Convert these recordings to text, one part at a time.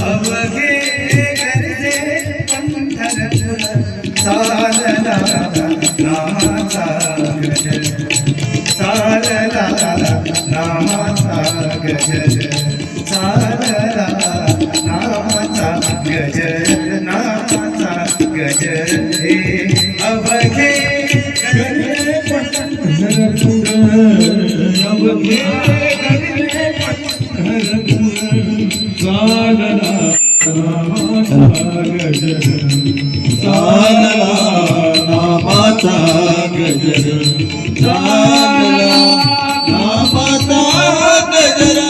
अवघे गरजे पंढरपूर चालला नामाचा गजर चालला नामाचा गजर चालला नामाचा गजर नामाचा गजर हे अवघे गरजे पंढरपूर अवघे गरजे पंढरपूर चालला नामाचा गजर चालला नामाचा गजर चालला नामाचा गजर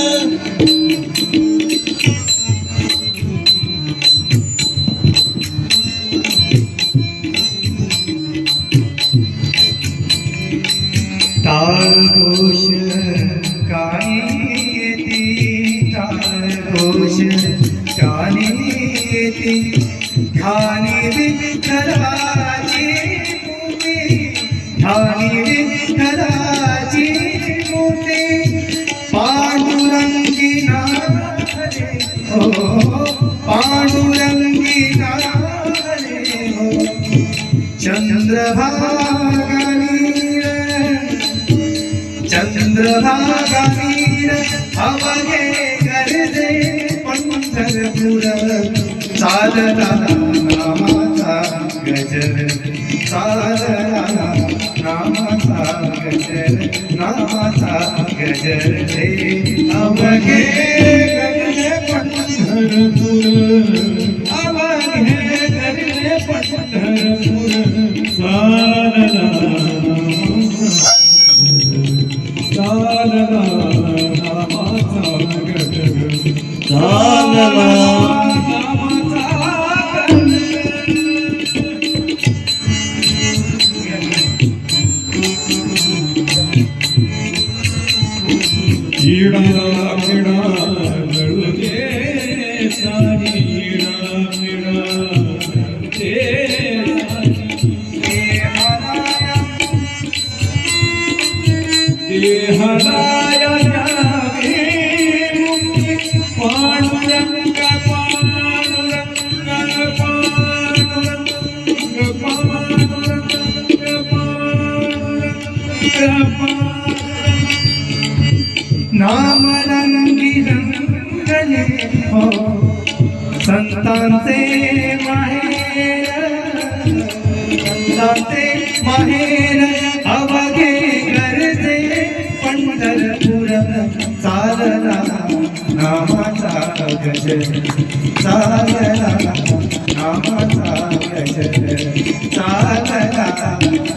टाळ घोष कानी येती टाळ घोष कानी येती ठाणी विठ्ठलाची मूर्ती ठाणी विठ्ठलाची मूर्ती पांडुरंगी नारे हो पांडुरंगी नारे हो चंद्रभागानीर अवघे गरजे पंढरपूर चालला नामाचा गजर चालला नामाचा गजर नामाचा गजर हे अवघे गरजे पंढरपूर अवघे गरजे पंढरपूर चालला चालला नामाचा गजर चालला नामाचा गजर ईडा गळुते सारी ईडा गळुते देहलाया जावे मुक्ती पांडुरंग पांडुरंग पांडुरंग नाम रंगी रंगले हो संतांचे माहेर संतांचे माहेर अवघे गरजे पंढरपूर चालला नामाचा गजर चालला नामाचा गजर चालला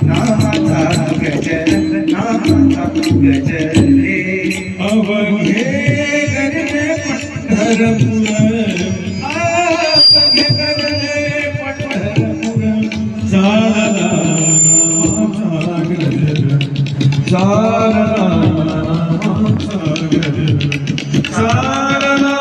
नामाचा गजर नामाचा गजर रे अवघे गरजे पंढरपूर अवघे गरजे पंढरपूर चालला नामाचा गजर चालला नामाचा गजर चालला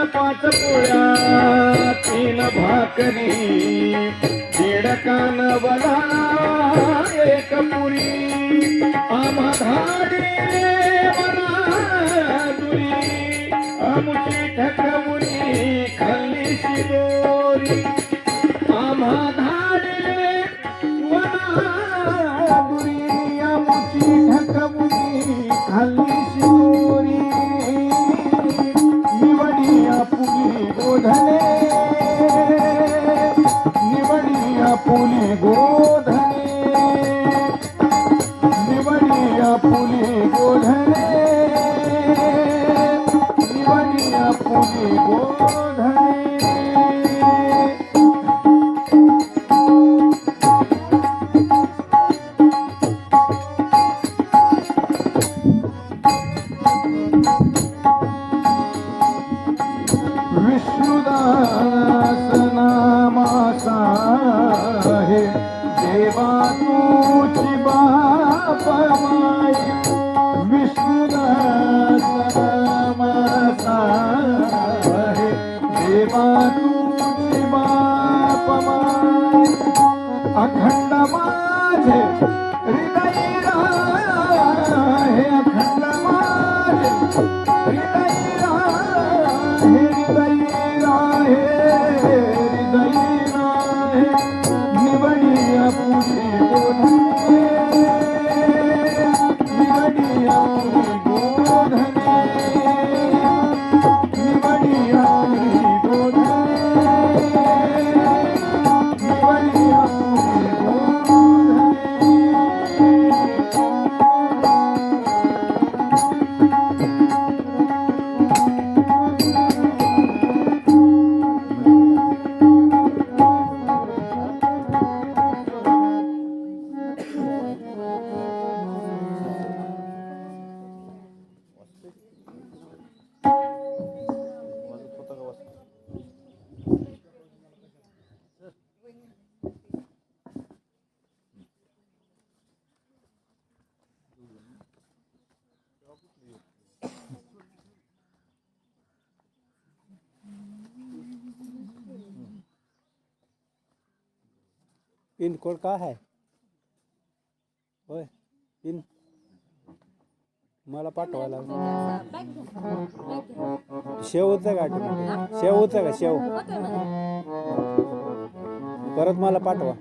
पाच पोळ्या तीन भाकरी दीड कानवला एक पुरी आम्हा धाडी दुरी आमुची ठकमुरी खाल्ली शिदोरी आम्हा धाडी दुरी आमुची ठकमुरी खाल्ली शिदोरी निवडिया पुली गोधने निवडिया पुली गोधने निवडिया पुली गोधने विष्णुदास नामाचा आहे देवा तुझी बाप माय विष्णुदास नामाचा आहे देवा तुझी बाप माय अखंड माझे हृदय पिन कोड का है होय पिन मला पाठवायला शेव होतं का ऑटोमॅटिक शेव होतं का शेव परत मला पाठवा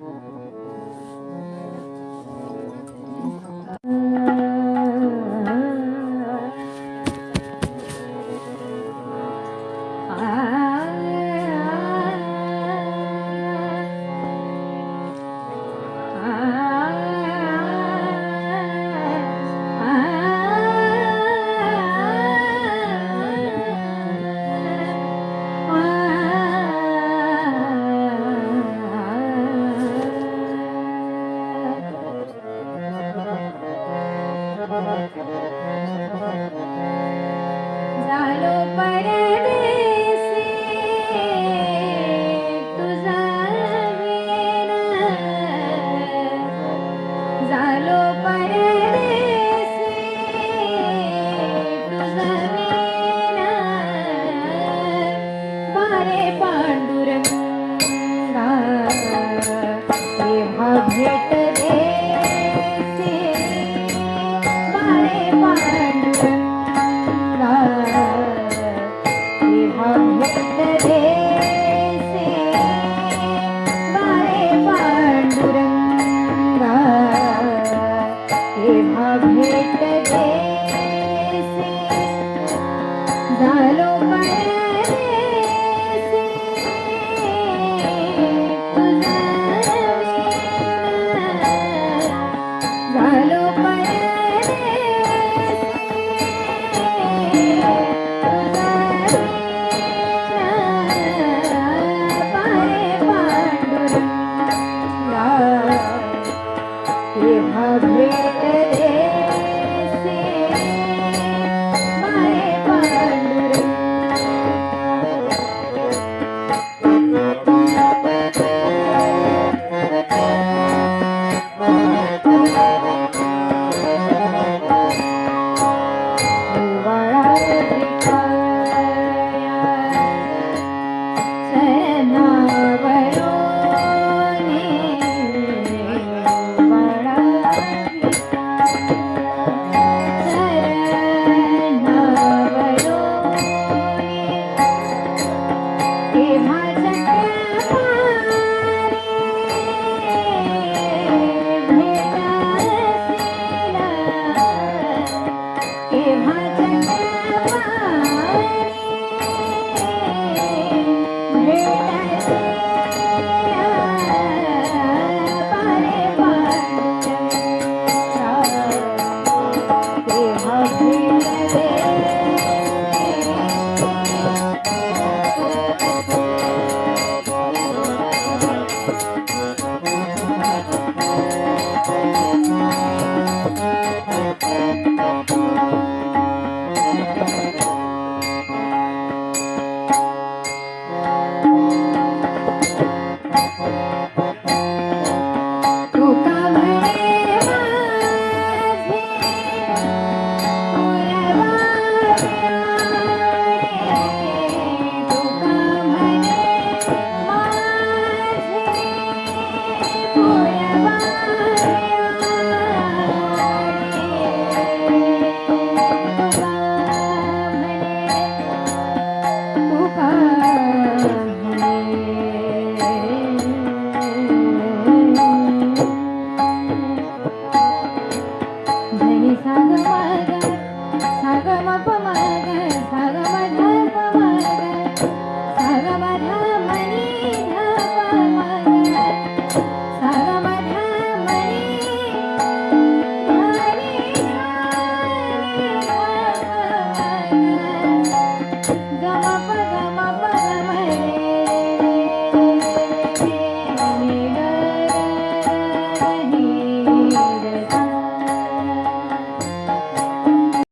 साग मग साग मग